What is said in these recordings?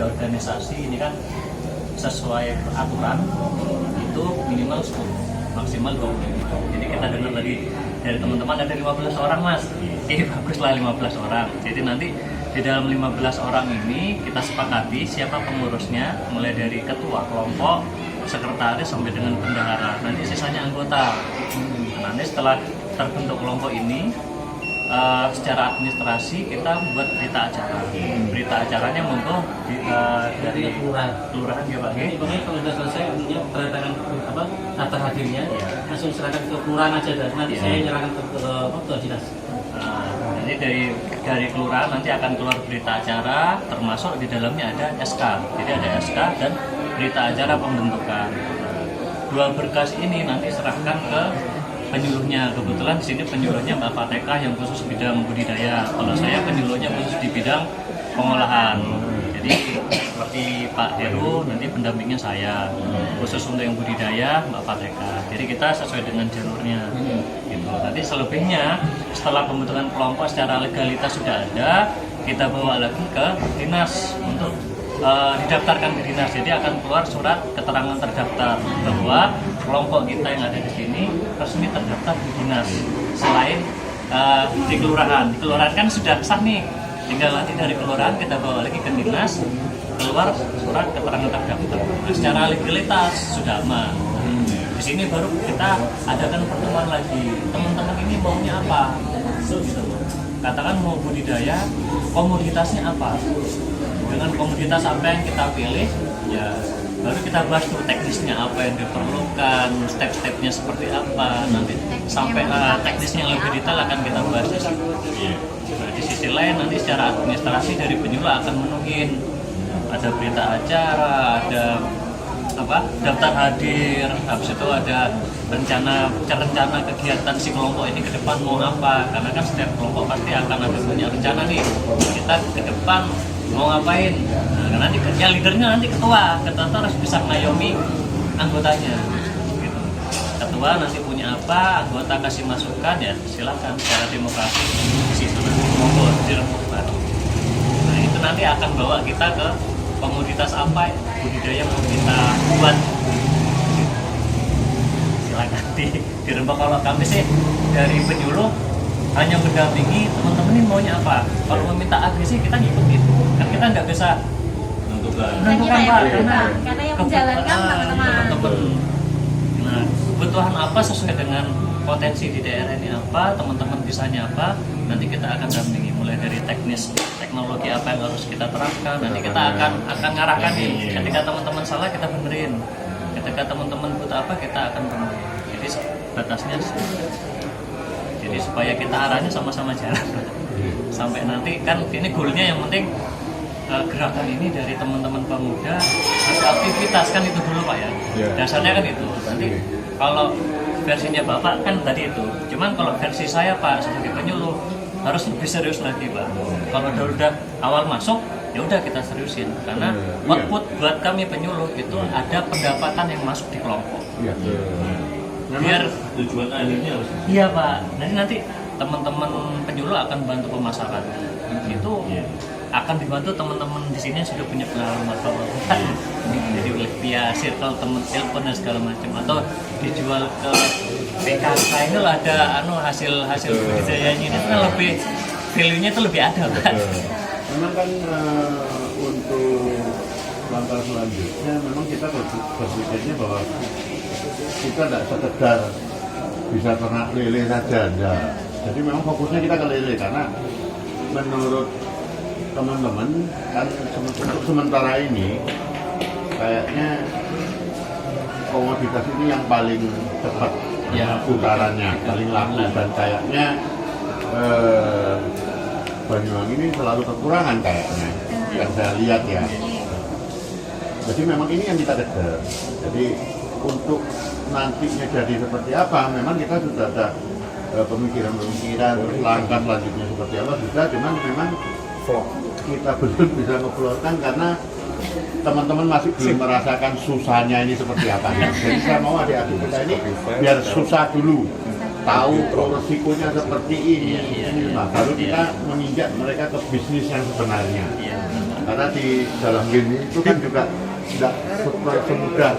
di organisasi ini kan sesuai aturan itu minimal 10, maksimal 20. Jadi kita dengar tadi dari teman-teman ada 15 orang mas, baguslah 15 orang. Jadi nanti di dalam 15 orang ini kita sepakati siapa pengurusnya, mulai dari ketua kelompok, sekretaris sampai dengan bendahara. Nanti sisanya anggota. Nanti setelah terbentuk kelompok ini, secara administrasi kita buat berita acara. Berita acaranya monggo dari kelurahan ya Pak. Pokoknya kalau sudah selesai tentunya tanda daftar hadirnya langsung serahkan ke kelurahan aja dan nanti saya nyerahkan ke dinas. Jadi dari kelurahan nanti akan keluar berita acara, termasuk di dalamnya ada SK. Jadi ada SK dan berita acara pembentukan. Dua berkas ini nanti serahkan ke penyuluhnya. Kebetulan di sini penyuluhnya Mbak Fateka yang khusus bidang budidaya. Kalau saya penyuluhnya khusus di bidang pengolahan. Jadi seperti Pak Heru nanti pendampingnya saya. Khusus untuk yang budidaya Mbak Fateka. Jadi kita sesuai dengan jalurnya. Gitu. Nanti selebihnya setelah pembentukan kelompok secara legalitas sudah ada, kita bawa lagi ke dinas untuk didaftarkan ke dinas. Jadi akan keluar surat keterangan terdaftar bahwa kelompok kita yang ada di sini resmi terdaftar di dinas. Selain di kelurahan, di kelurahan kan sudah sah nih. Tinggal nanti dari kelurahan kita bawa lagi ke dinas, keluar surat keterangan terdaftar. Nah, secara legalitas sudah aman. Di sini baru kita adakan pertemuan lagi. Teman-teman ini maunya apa? Gitu. Katakan mau budidaya, komoditasnya apa? Dengan komoditas apa yang kita pilih, ya baru kita bahas tuh teknisnya apa yang diperlukan, step-stepnya seperti apa. Nanti sampai teknisnya yang lebih detail akan kita bahas di situ. Nah, di sisi lain nanti secara administrasi dari penyuluh akan menuhin ada berita acara, ada daftar hadir, habis itu ada rencana kegiatan si kelompok ini ke depan mau apa, karena kan setiap kelompok pasti akan ada punya rencana nih kita ke depan mau ngapain. Nah, nanti ya leadernya nanti ketua harus bisa ngayomi anggotanya gitu. Ketua nanti punya apa, anggota kasih masukan, ya silakan secara demokrasi di situ nanti monggo dirembukkan. Nah itu nanti akan bawa kita ke komoditas apa budidaya mau kita buat. Silakan dirembuk. Kalau kami sih dari penyuluh hanya mendampingi teman-teman ini maunya apa. Kalau meminta agresi kita ngikutin, kan kita nggak bisa menentukan Pak, karena yang menjalankan teman-teman. Nah, kebutuhan apa sesuai dengan potensi di daerah ini apa, teman-teman bisanya apa, nanti kita akan dampingi mulai dari teknis teknologi apa yang harus kita terapkan. Nanti kita akan ngarahkan nih. Ketika teman-teman salah kita benerin. Ketika teman-teman butuh apa kita akan benerin. Jadi batasnya jadi supaya kita arahnya sama-sama jalan sampai nanti kan ini goalnya yang penting gerakan ini dari teman-teman pemuda ada aktivitas kan itu dulu Pak ya. Dasarnya kan itu. Nanti kalau versinya Bapak kan tadi itu. Cuman kalau versi saya Pak sebagai penyuluh harus lebih serius lagi Pak. Kalau udah awal masuk ya udah kita seriusin karena output buat kami penyuluh itu ada pendapatan yang masuk di kelompok. Biar tujuan akhirnya harus. Iya Pak. Nanti teman-teman penyuluh akan bantu pemasaran. Itu akan dibantu teman-teman di sini yang sudah punya pengalaman Pak. Jadi oleh via circle teman telepon dan segala macam atau dijual ke PKK ini lah ada hasil budidayanya ini kan lebih value-nya itu lebih ada Pak. Memang kan untuk langkah selanjutnya memang kita berpikirnya bahwa kita tidak sekedar bisa ternak lele saja, enggak. Jadi memang fokusnya kita ke lele karena menurut teman-teman kan untuk sementara ini kayaknya komoditas ini yang paling cepat putarannya, paling laku dan kayaknya Banyuwangi ini selalu kekurangan kayaknya yang saya lihat ya. Jadi memang ini yang kita kejar. Jadi untuk nantinya jadi seperti apa, memang kita sudah ada pemikiran-pemikiran langkah selanjutnya seperti apa sudah, cuman memang kita belum bisa ngeplorkan karena teman-teman masih belum merasakan susahnya ini seperti apa. Jadi saya mau adik-adik kita ini biar susah dulu, tahu resikonya seperti ini, nah, baru kita menginjak mereka ke bisnis yang sebenarnya. Karena di dalam game itu kan juga tidak semudah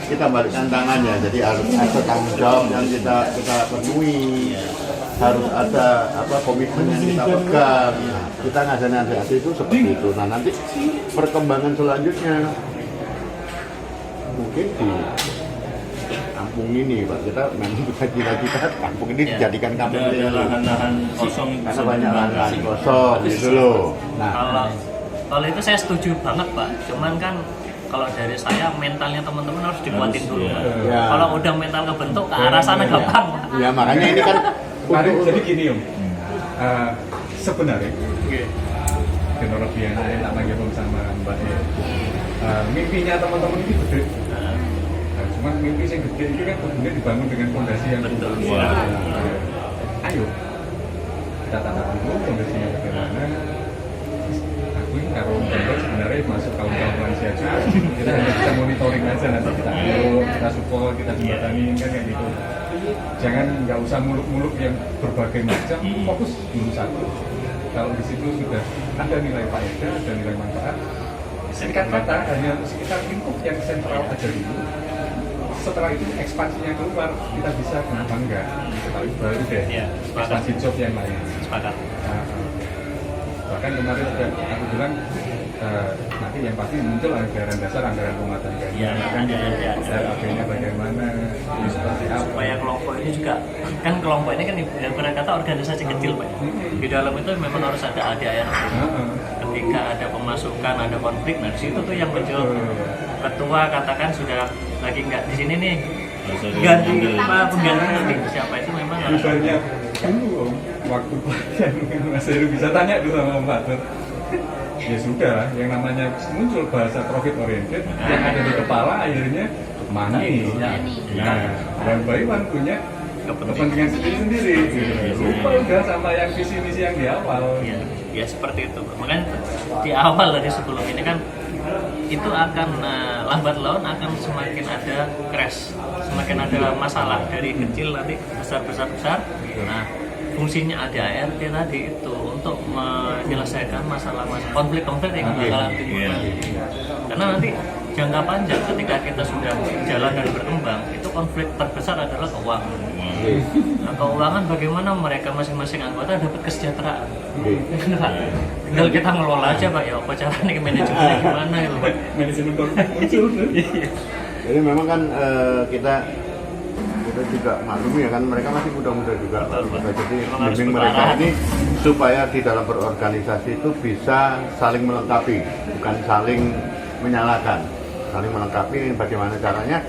kita balikkan tangannya, jadi harus ada tanggung jawab yang kita penuhi, harus ada komitmen yang kita pegang. Nah, kita ngasih itu seperti itu. Nah, nanti perkembangan selanjutnya mungkin di kampung ini, Pak, kita memang cita-cita kampung ini dijadikan kampung ada ini lahan-lahan kosong karena banyak lahan kosong gitu loh. Nah, kalau itu saya setuju banget, Pak. Cuman kan kalau dari saya mentalnya teman-teman harus dikuatin dulu, Pak. Ya. Kalau udah mental kebentuk ke arah sana gampang, Pak. ya makanya ini kan Jadi gini Om, sebenarnya teknologi yang saya tak panggil Om sama Mbak ya, mimpinya teman-teman ini gede. Nah, cuman mimpi yang gede itu kan kemudian dibangun dengan fondasi yang Betul. kuat. Ayo kita tata dulu fondasinya bagaimana. Aku ini kalau membuat sebenarnya masuk kaum lansia juga, kita hanya bisa monitoring aja, nanti kita kita support, kita jembatani kan kayak gitu. Jangan nggak usah muluk-muluk yang berbagai macam, fokus dulu satu. Kalau di situ sudah ada nilai faedah, ada nilai manfaat, singkat kata hanya sekitar lingkup yang sentral aja dulu. Setelah itu ekspansinya keluar, kita bisa kenapa enggak? Tapi baru deh Ya, ekspansi job yang lain. Sepakat. Nah, bahkan kemarin juga aku bilang nanti yang pasti muncul anggaran dasar, anggaran rumah tangga. Iya, ada. RAP-nya bagaimana, ini seperti apa? Supaya kelompok ini juga, kan kelompok ini kan ibarat kata organisasi kecil, Pak. Di dalam itu memang harus ada ADAR. Ketika ada pemasukan, ada konflik, nah di situ tuh yang muncul ketua katakan sudah lagi nggak di sini nih, ganti pengganti siapa itu memang harus. Misalnya dulu Om, waktu pelatihan mungkin Mas Heru bisa tanya dulu sama Om Fatur. Ya sudah, yang namanya muncul bahasa profit oriented yang ada di kepala akhirnya money. Nah, dan Pak Iwan punya kepentingan sendiri-sendiri. Lupa udah sama yang visi misi yang di awal. Ya seperti itu. Makanya di awal dari sebelum ini kan itu akan lambat laun akan semakin ada crash, semakin ada masalah dari kecil nanti besar. Nah, fungsinya ADART tadi itu untuk menyelesaikan masalah konflik-konflik yang bakalan timbul nanti. Karena nanti jangka panjang ketika kita sudah jalan dan berkembang, itu konflik terbesar adalah keuangan. Nah, keuangan bagaimana mereka masing-masing anggota dapat kesejahteraan. Tinggal kita ngelola aja, Pak, ya apa caranya manajemennya gimana gitu, Pak. Manajemen konflik muncul tuh. jadi memang kan kita juga maklum ya kan, mereka masih muda-muda juga. Jadi bimbing mereka ini supaya di dalam berorganisasi itu bisa saling melengkapi, bukan saling menyalahkan, saling melengkapi. Bagaimana caranya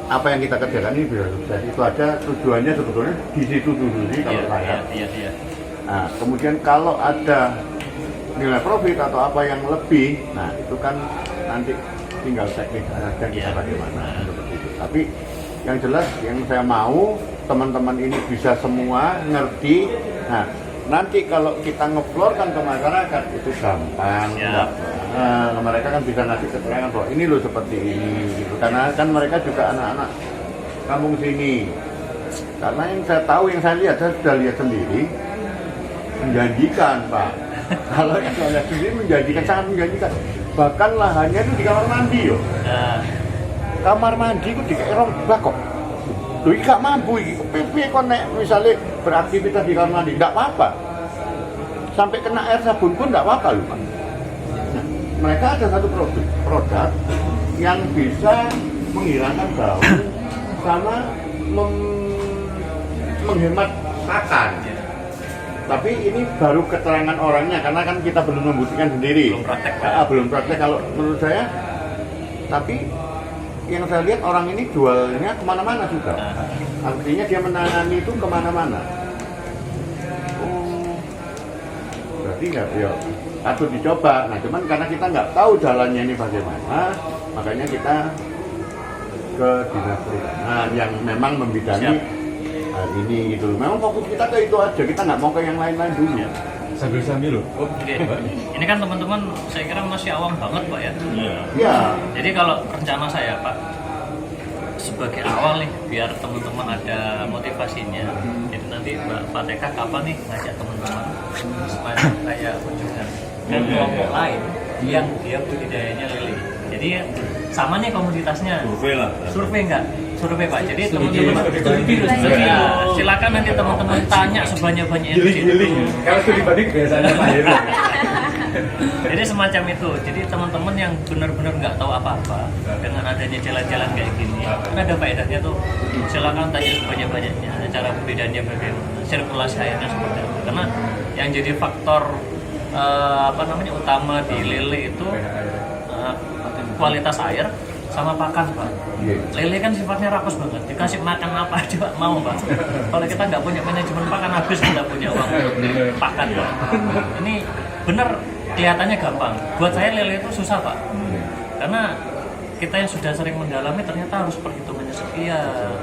apa yang kita kerjakan ini biar sukses, itu aja tujuannya sebetulnya di situ dulu sih kalau saya. Iya. Nah, kemudian kalau ada nilai profit atau apa yang lebih, nah itu kan nanti tinggal teknik saja kita bagaimana seperti itu. Tapi yang jelas yang saya mau teman-teman ini bisa semua ngerti. Nah, nanti kalau kita ngeflorkan ke masyarakat itu gampang. Mereka kan bisa ngasih keterangan bahwa ini loh seperti ini gitu. Karena kan mereka juga anak-anak kampung sini. Karena yang saya tahu, yang saya lihat, saya sudah lihat sendiri, menjanjikan, Pak. Kalau yang saya lihat sendiri menjanjikan, sangat menjanjikan. Bahkan lahannya itu di kamar mandi yo. Kamar mandi itu dikek rong bakok. Lho iki gak mampu iki. Piye kon nek misale beraktivitas di kamar mandi enggak apa-apa. Sampai kena air sabun pun enggak apa-apa lho, Pak. Nah, mereka ada satu produk yang bisa menghilangkan bau sama menghemat pakan. Tapi ini baru keterangan orangnya karena kan kita belum membuktikan sendiri. Belum praktek kalau menurut saya. Tapi yang saya lihat orang ini jualnya kemana-mana juga. Artinya dia menangani itu kemana-mana. Oh, berarti nggak ya patut dicoba. Nah cuman karena kita nggak tahu jalannya ini bagaimana, makanya kita ke dinas perhutanan yang memang membidangi hal ini gitu. Memang fokus kita ke itu aja, kita nggak mau ke yang lain-lain dulu. Sambil-sambil loh. Ini kan teman-teman saya kira masih awam banget, Pak, ya. Iya. Jadi kalau rencana saya, Pak, sebagai awal nih biar teman-teman ada motivasinya. Jadi nanti Pak TK kapan nih ngajak teman-teman supaya kayak kunjungan dan kelompok lain yang dia budidayanya lele. Jadi sama nih komoditasnya. Survei lah. Survei enggak? Survei Pak. Jadi Studi teman-teman ya, silakan nanti teman-teman tanya sebanyak-banyaknya di situ. Kalau studi banding biasanya Pak Heru. Jadi semacam itu. Jadi teman-teman yang benar-benar nggak tahu apa-apa dengan adanya jalan-jalan kayak gini, kan ada faedahnya tuh. Silakan tanya sebanyak-banyaknya cara budidayanya bagaimana, sirkulasi airnya seperti apa. Karena yang jadi faktor utama di lele itu kualitas air sama pakan, Pak. Lele kan sifatnya rakus banget, dikasih makan apa aja mau, Pak. Kalau kita nggak punya manajemen pakan, habis kita punya uang untuk beli pakan, Pak. Ini bener kelihatannya gampang. Buat saya lele itu susah, Pak. Karena kita yang sudah sering mendalami ternyata harus perhitungannya sekian.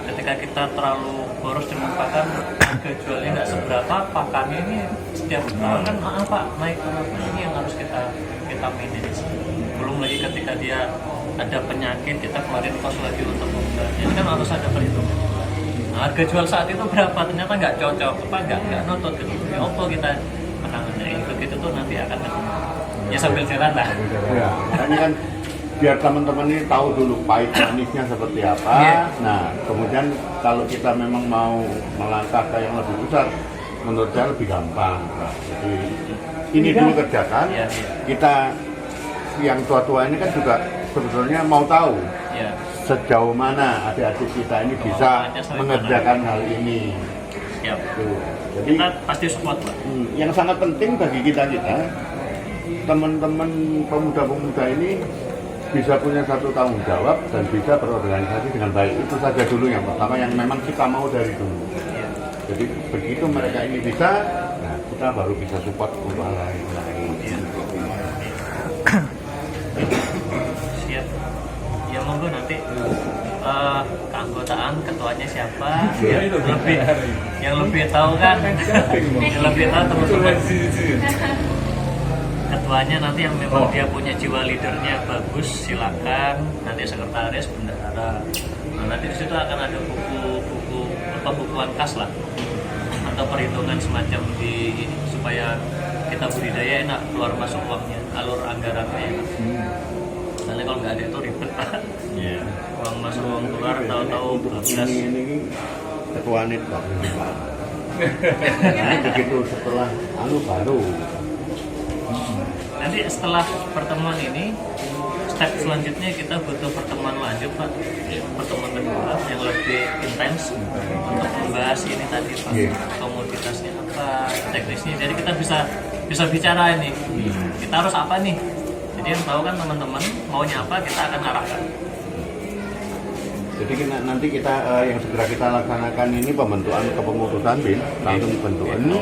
Ketika kita terlalu boros dengan pakan, harga jualnya nggak seberapa, pakannya ini setiap tahun kan Pak naik terus. Nah, ini yang harus kita manage. Belum lagi ketika dia ada penyakit, kita kemarin kos lagi untuk obat. Ini kan harus ada perhitungan. Nah, harga jual saat itu berapa? Ternyata nggak cocok, nggak nutut gitu. Ya apa kita menangannya itu tuh nanti akan ya sambil jalan lah. Ya, makanya kan biar teman-teman ini tahu dulu pahit manisnya seperti apa. Yeah. Nah, kemudian kalau kita memang mau melangkah ke yang lebih besar, menurut saya lebih gampang. Jadi ini dulu kerjakan. Yeah. Kita yang tua-tua ini kan juga sebetulnya mau tahu sejauh mana adik-adik kita ini bisa mengerjakan hal ini. Yep. Tuh. Jadi Kita pasti support, Pak. yang sangat penting bagi kita teman-teman pemuda-pemuda ini bisa punya satu tanggung jawab dan bisa berorganisasi dengan baik. Itu saja dulu yang pertama yang memang kita mau dari dulu. Jadi begitu mereka ini bisa, nah kita baru bisa support untuk hal lain. Siap. Ya monggo nanti keanggotaan ketuanya siapa yang lebih tahu kan yang lebih tahu teman-teman ketuanya nanti yang memang dia punya jiwa leadernya bagus silakan, nanti sekretaris bendahara. Nah, nanti di situ akan ada buku pembukuan kas lah atau perhitungan semacam di ini supaya kita budidaya enak keluar masuk uangnya, alur anggarannya enak. Nanti kalau nggak ada itu ribet, Pak. Uang masuk uang keluar tahu-tahu bablas. Ini ketua net Pak. Jadi begitu setelah baru. Nanti setelah pertemuan ini, step selanjutnya kita butuh pertemuan lanjut, Pak. Pertemuan kedua yang lebih intens untuk membahas ini tadi, Pak. Komoditasnya apa, teknisnya. Jadi kita bisa bicara ini. Kita harus apa nih? Jadi yang tahu kan teman-teman maunya apa, kita akan arahkan. Jadi nanti kita yang segera kita laksanakan ini pembentukan kepengurusan BIN, langsung bentukan ini.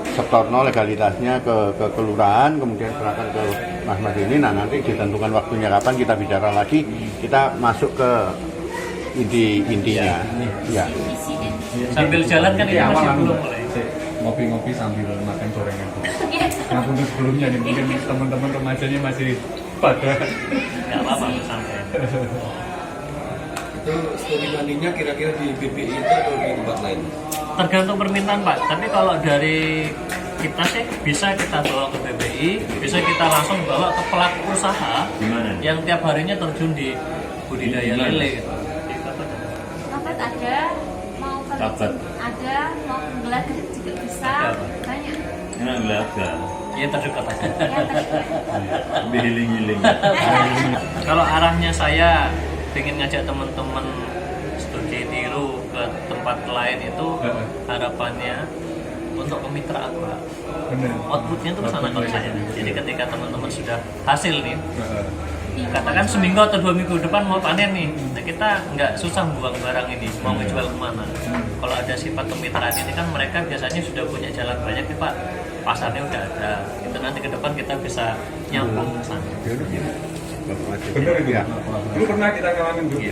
Setorno legalitasnya ke kelurahan, kemudian serahkan ke Mas ini. Nah nanti ditentukan waktunya kapan kita bicara lagi, kita masuk ke intinya. Ya. Sambil jalan kan ini masih belum mulai. Ngopi-ngopi sambil makan gorengan. Nah untuk sebelumnya nih mungkin teman-teman remajanya masih pada. Nggak apa-apa santai. Itu studi bandingnya kira-kira di BPI itu atau di tempat lain? Tergantung permintaan, Pak. Tapi kalau dari kita sih bisa kita bawa ke BPI, bisa kita langsung bawa ke pelaku usaha yang tiap harinya terjun di budidaya lele gitu. Kapat ada, mau Kapat. ada, mau gelagar juga bisa, banyak. Enak belaga. Ya terdekat aja. Ya, terdekat. Lebih healing-healing. Kalau arahnya saya ingin ngajak teman-teman studi tiru ke tempat lain itu harapannya untuk kemitraan, Pak. Outputnya itu ke sana kalau saya. Jadi ketika teman-teman sudah hasil nih, katakan seminggu atau 2 minggu depan mau panen nih, nah kita nggak susah buang barang ini, mau ngejual kemana. Kalau ada sifat kemitraan ini kan mereka biasanya sudah punya jalan banyak nih, Pak. Pasarnya udah ada. Itu nanti ke depan kita bisa nyambung ke sana. Bener itu. Dulu pernah kita ngalamin dulu.